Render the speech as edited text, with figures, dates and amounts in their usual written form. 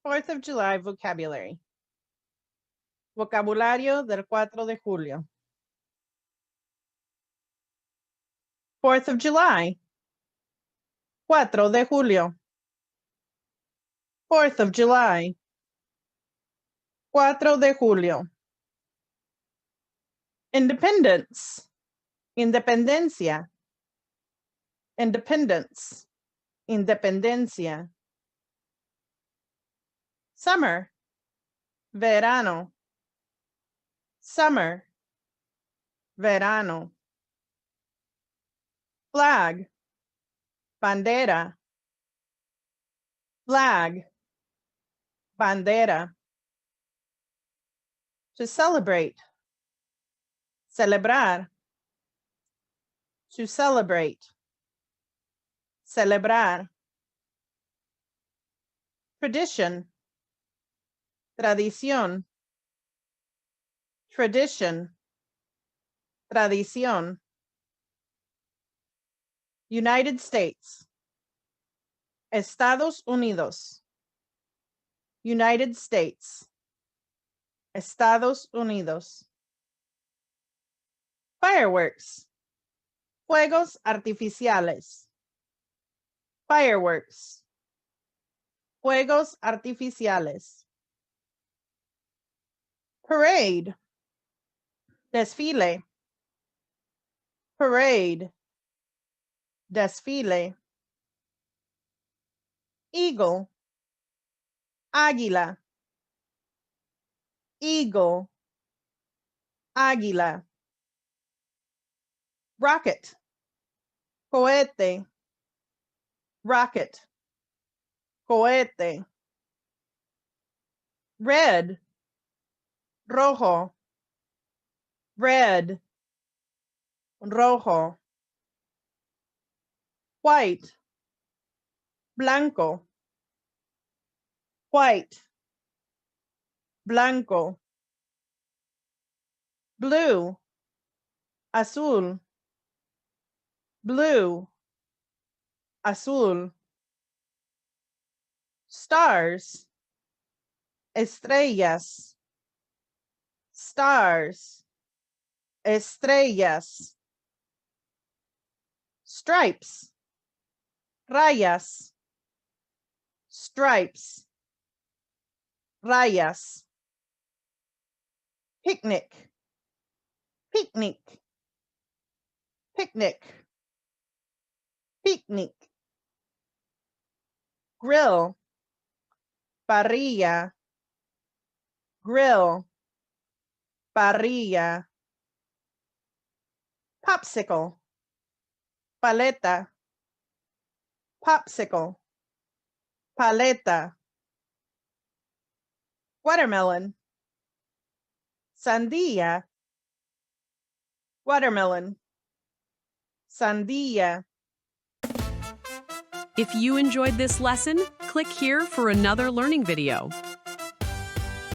4th of July vocabulary. Vocabulario del 4 de julio. 4th of July. 4 de julio. 4th of July. 4 de julio. Independence. Independencia. Independence. Independencia. Summer. Verano. Summer. Verano. Flag. Bandera. Flag. Bandera. To celebrate. Celebrar. To celebrate. Celebrar. Tradition. Tradición. Tradition. Tradición. United States. Estados Unidos. United States. Estados Unidos. Fireworks. Fuegos artificiales. Fireworks. Fuegos artificiales. Parade. Desfile. Parade. Desfile. Eagle. Águila. Eagle. Águila. Rocket. Cohete. Rocket. Cohete. Red. Rojo. Red. Rojo. White. Blanco. White. Blanco. Blue. Azul. Blue. Azul. Stars. Estrellas. Stars. Estrellas. Stripes. Rayas. Stripes. Rayas. Picnic. Picnic. Picnic. Picnic. Grill. Parrilla. Grill. Parrilla. Popsicle. Paleta. Popsicle. Paleta. Watermelon. Sandía. Watermelon. Sandía. If you enjoyed this lesson, click here for another learning video.